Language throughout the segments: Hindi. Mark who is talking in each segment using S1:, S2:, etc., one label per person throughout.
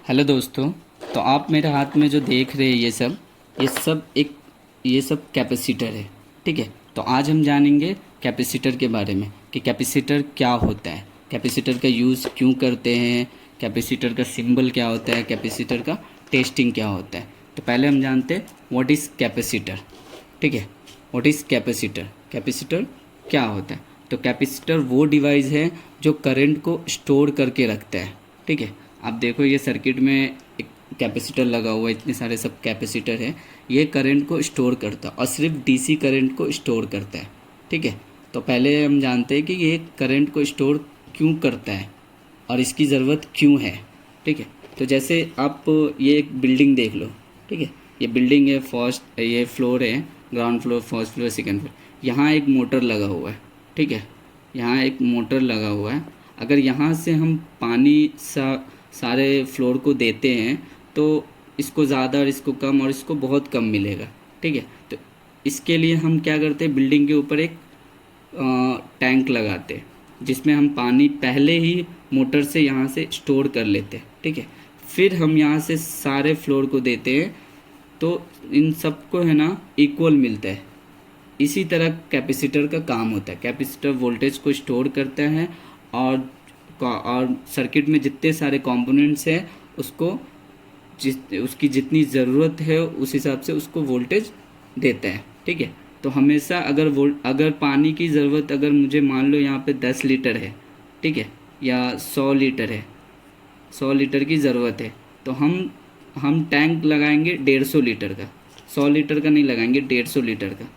S1: हेलो दोस्तों। तो आप मेरे हाथ में जो देख रहे हैं ये सब कैपेसिटर है। ठीक है। तो आज हम जानेंगे कैपेसिटर के बारे में कि कैपेसिटर क्या होता है, कैपेसिटर का यूज़ क्यों करते हैं, कैपेसिटर का सिंबल क्या होता है, कैपेसिटर का टेस्टिंग क्या होता है। तो पहले हम जानते हैं व्हाट इज़ कैपेसिटर। ठीक है। व्हाट इज़ कैपेसिटर, कैपेसिटर क्या होता है। तो कैपेसिटर वो डिवाइस है जो करंट को स्टोर करके रखता है। ठीक है। आप देखो ये सर्किट में एक कैपेसिटर लगा हुआ है, इतने सारे सब कैपेसिटर है। ये करंट को स्टोर करता है और सिर्फ डीसी करंट को स्टोर करता है। ठीक है। तो पहले हम जानते हैं कि ये करंट को स्टोर क्यों करता है और इसकी ज़रूरत क्यों है। ठीक है। तो जैसे आप ये एक बिल्डिंग देख लो। ठीक है। ये बिल्डिंग है, फर्स्ट ये फ्लोर है, ground floor, first floor, second floor. यहाँ एक मोटर लगा हुआ है। ठीक है। यहाँ एक मोटर लगा हुआ है। अगर यहाँ से हम पानी सारे फ्लोर को देते हैं तो इसको ज़्यादा और इसको कम और इसको बहुत कम मिलेगा। ठीक है। तो इसके लिए हम क्या करते हैं, बिल्डिंग के ऊपर एक टैंक लगाते हैं जिसमें हम पानी पहले ही मोटर से यहाँ से स्टोर कर लेते हैं। ठीक है। फिर हम यहाँ से सारे फ्लोर को देते हैं तो इन सबको है ना इक्वल मिलता है। इसी तरह कैपेसिटर का काम होता है। कैपेसिटर वोल्टेज को स्टोर करता है और सर्किट में जितने सारे कंपोनेंट्स हैं उसको उसकी जितनी ज़रूरत है उस हिसाब से उसको वोल्टेज देता है। ठीक है। तो हमेशा अगर पानी की ज़रूरत, अगर मुझे मान लो यहाँ पे 10 लीटर है, ठीक है, या 100 लीटर है, 100 लीटर की ज़रूरत है, तो हम टैंक लगाएंगे 150 लीटर का, 100 लीटर का नहीं लगाएंगे, 150 लीटर का।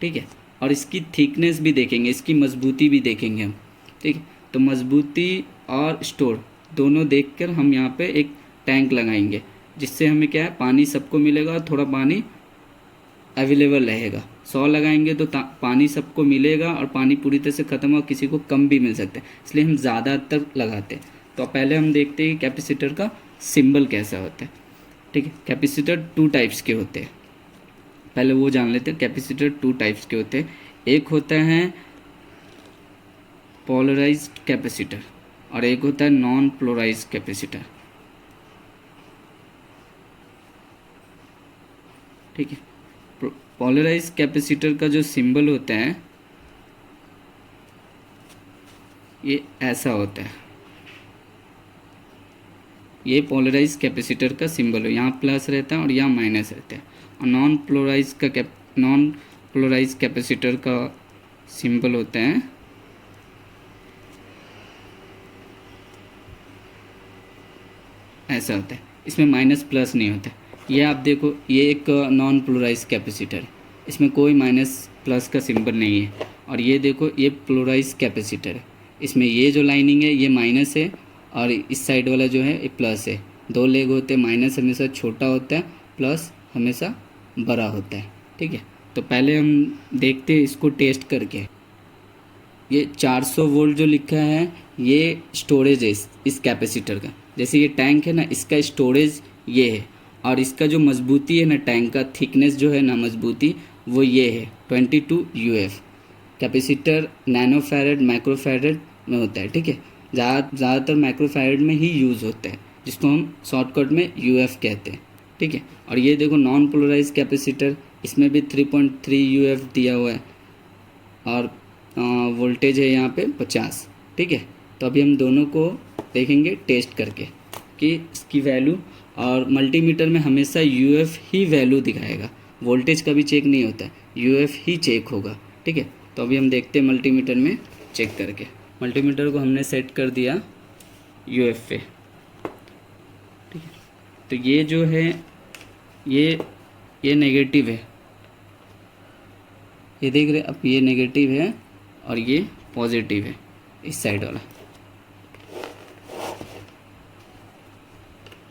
S1: ठीक है। और इसकी थिकनेस भी देखेंगे, इसकी मजबूती भी देखेंगे हम। ठीक है। तो मजबूती और स्टोर दोनों देखकर हम यहाँ पे एक टैंक लगाएंगे जिससे हमें क्या है, पानी सबको मिलेगा और थोड़ा पानी अवेलेबल रहेगा। 100 लगाएंगे तो पानी सबको मिलेगा और पानी पूरी तरह से ख़त्म हो, किसी को कम भी मिल सकता है, इसलिए हम ज़्यादातर लगाते हैं। तो पहले हम देखते हैं कि कैपेसिटर का सिंबल कैसा होता है। ठीक है। कैपेसिटर 2 टाइप्स के होते हैं, पहले वो जान लेते हैं। कैपेसिटर 2 टाइप्स के होते हैं। एक होता है पोलराइज्ड कैपेसिटर और एक होता है नॉन पोलराइज्ड कैपेसिटर। ठीक है। पोलराइज्ड कैपेसिटर का जो सिंबल होता है ये ऐसा होता है। ये पोलराइज्ड कैपेसिटर का सिंबल है, यहाँ प्लस रहता है और यहाँ माइनस रहता है। और नॉन पोलराइज्ड कैपेसिटर का सिंबल होता है ऐसा होता है, इसमें माइनस प्लस नहीं होता है। ये आप देखो, ये एक नॉन पोलराइज्ड कैपेसिटर है, इसमें कोई माइनस प्लस का सिंबल नहीं है। और ये देखो, ये पोलराइज्ड कैपेसिटर है, इसमें ये जो लाइनिंग है ये माइनस है और इस साइड वाला जो है ये प्लस है। 2 लेग होते हैं, माइनस हमेशा छोटा होता है, प्लस हमेशा बड़ा होता है। ठीक है। तो पहले हम देखते हैं इसको टेस्ट करके। ये 400 वोल्ट जो लिखा है ये स्टोरेज है इस कैपेसिटर का। जैसे ये टैंक है ना, इसका स्टोरेज ये है और इसका जो मजबूती है ना, टैंक का थिकनेस जो है ना, मजबूती वो ये है 22 UF। Capacitor nano farad micro farad में होता है। ठीक है। ज़्यादातर माइक्रो फैरेड में ही यूज़ होता है, जिसको हम शॉर्टकट में UF कहते हैं। ठीक है। और ये देखो नॉन पोलराइज कैपेसिटर, इसमें भी 3.3 UF दिया हुआ है और वोल्टेज है यहाँ पे 50। ठीक है। तो अभी हम दोनों को देखेंगे टेस्ट करके कि इसकी वैल्यू, और मल्टीमीटर में हमेशा UF ही वैल्यू दिखाएगा, वोल्टेज का भी चेक नहीं होता है, UF ही चेक होगा। ठीक है। तो अभी हम देखते हैं मल्टीमीटर में चेक करके। मल्टीमीटर को हमने सेट कर दिया UF पे। ठीक है। तो ये जो है ये नेगेटिव है, ये देख रहे अब, ये नेगेटिव है और ये पॉजिटिव है इस साइड वाला।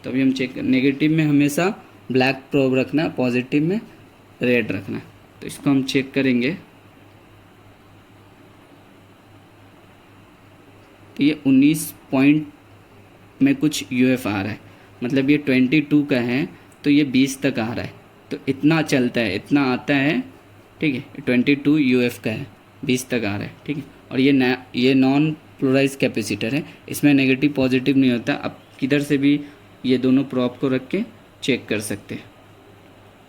S1: तो अभी हम चेक, नेगेटिव में हमेशा ब्लैक प्रोब रखना, पॉजिटिव में रेड रखना। तो इसको हम चेक करेंगे। तो ये 19 पॉइंट में कुछ UF आ रहा है, मतलब ये 22 का है तो ये 20 तक आ रहा है। तो इतना चलता है, इतना आता है। ठीक है। 22 UF का है, 20 तक आ रहा है। ठीक है। और ये नॉन पोलराइज कैपेसिटर है, इसमें नेगेटिव पॉजिटिव नहीं होता। अब किधर से भी ये दोनों प्रॉप को रख के चेक कर सकते हैं।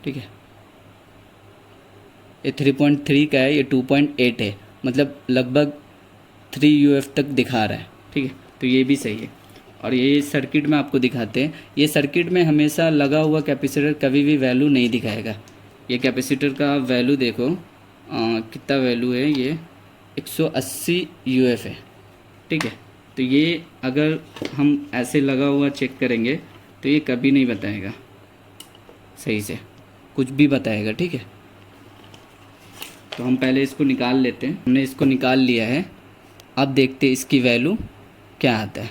S1: ठीक है, ये 3.3 का है, ये 2.8 है, मतलब लगभग 3 UF तक दिखा रहा है। ठीक है, तो ये भी सही है। और ये सर्किट में आपको दिखाते हैं, ये सर्किट में हमेशा लगा हुआ कैपेसिटर कभी भी वैल्यू नहीं दिखाएगा। ये कैपेसिटर का वैल्यू देखो कितना वैल्यू है, ये 180 UF है। ठीक है, तो ये अगर हम ऐसे लगा हुआ चेक करेंगे तो ये कभी नहीं बताएगा सही से, कुछ भी बताएगा। ठीक है, तो हम पहले इसको निकाल लेते हैं। हमने इसको निकाल लिया है, अब देखते हैं इसकी वैल्यू क्या आता है।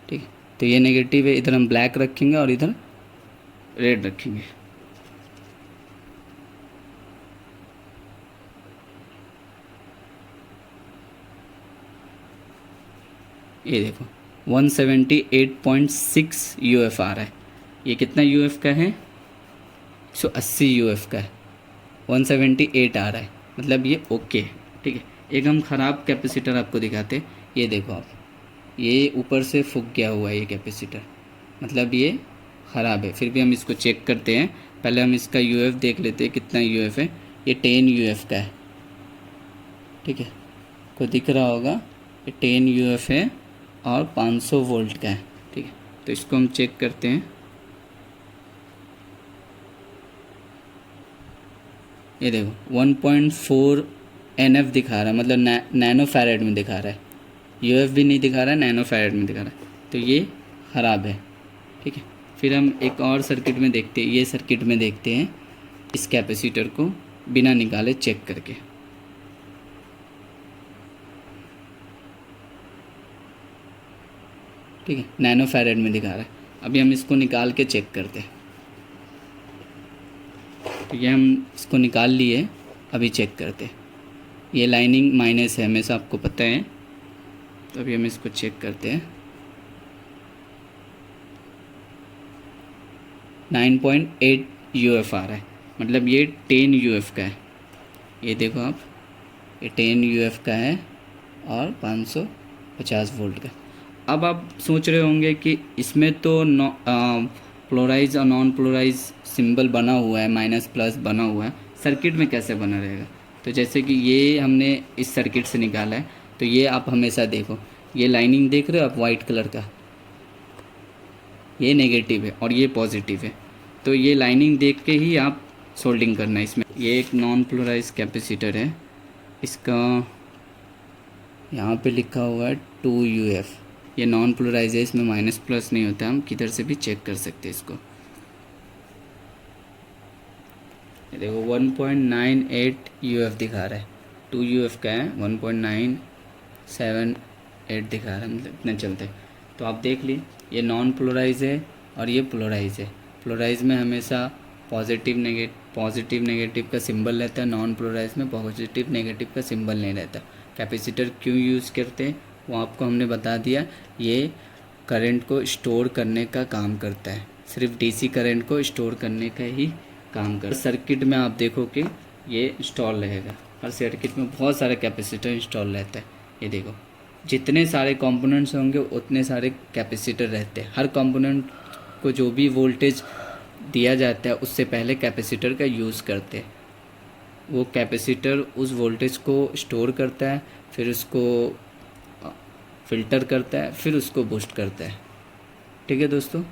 S1: ठीक है, तो ये नेगेटिव है, इधर हम ब्लैक रखेंगे और इधर रेड रखेंगे। ये देखो 178.6 UF आ रहा है। ये कितना UF का है? 180 UF का है, 178 आ रहा है, मतलब ये ओके है। ठीक है, एक हम ख़राब कैपेसिटर आपको दिखाते हैं। ये देखो आप, ये ऊपर से फूक गया हुआ है ये कैपेसिटर, मतलब ये ख़राब है। फिर भी हम इसको चेक करते हैं। पहले हम इसका UF देख लेते हैं कितना UF है। ये 10 UF का है। ठीक है, को दिख रहा होगा, ये 10 UF है और 500 वोल्ट का है। ठीक है, तो इसको हम चेक करते हैं। ये देखो 1.4 NF दिखा रहा है, मतलब नैनो फैरेड में दिखा रहा है। UF भी नहीं दिखा रहा है, नैनो फैरेड में दिखा रहा है, तो ये ख़राब है। ठीक है, फिर हम एक और सर्किट में देखते हैं। ये सर्किट में देखते हैं इस कैपेसिटर को बिना निकाले चेक करके। ठीक है, नैनो फैरेड में दिखा रहा है। अभी हम इसको निकाल के चेक करते हैं। तो ये हम इसको निकाल लिए, अभी चेक करते हैं। ये लाइनिंग माइनस है, हमेशा आपको पता है। तो अभी हम इसको चेक करते हैं। 9.8 UF आ रहा है, मतलब ये 10 UF का है। ये देखो आप, ये 10 UF का है और 550 वोल्ट का। अब आप सोच रहे होंगे कि इसमें तो पोलराइज और नॉन पोलराइज सिंबल बना हुआ है, माइनस प्लस बना हुआ है, सर्किट में कैसे बना रहेगा? तो जैसे कि ये हमने इस सर्किट से निकाला है, तो ये आप हमेशा देखो, ये लाइनिंग देख रहे हो आप वाइट कलर का, ये नेगेटिव है और ये पॉजिटिव है। तो ये लाइनिंग देख के ही आप सोल्डिंग करना है इसमें। ये एक नॉन पोलराइज कैपेसिटर है, इसका यहाँ पे लिखा हुआ है 2 UF। ये नॉन पोलराइज है, इसमें माइनस प्लस नहीं होता, हम किधर से भी चेक कर सकते हैं इसको। ये देखो 1.98 UF दिखा रहा है, 2 UF का है, 1.978 दिखा रहा है, मतलब इतना चलते हैं। तो आप देख ली, ये नॉन पोलराइज है और ये पोलराइज है। पोलराइज में हमेशा पॉजिटिव नेगेटिव का सिंबल रहता है, नॉन पोलराइज में पॉजिटिव नेगेटिव का सिंबल नहीं रहता। कैपेसिटर क्यों यूज़ करते हैं वो आपको हमने बता दिया। ये करंट को स्टोर करने का काम करता है, सिर्फ DC करंट को स्टोर करने का ही काम करता है। सर्किट में आप देखो कि ये इंस्टॉल रहेगा, हर सर्किट में बहुत सारे कैपेसिटर इंस्टॉल रहता है। ये देखो, जितने सारे कंपोनेंट्स होंगे उतने सारे कैपेसिटर रहते हैं। हर कंपोनेंट को जो भी वोल्टेज दिया जाता है उससे पहले कैपेसिटर का यूज़ करते हैं। वो कैपेसिटर उस वोल्टेज को स्टोर करता है, फिर उसको फ़िल्टर करता है, फिर उसको बूस्ट करता है। ठीक है दोस्तों,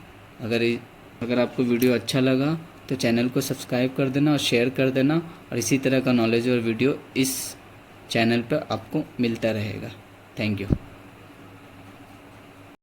S1: अगर आपको वीडियो अच्छा लगा तो चैनल को सब्सक्राइब कर देना और शेयर कर देना, और इसी तरह का नॉलेज और वीडियो इस चैनल पर आपको मिलता रहेगा। Thank you.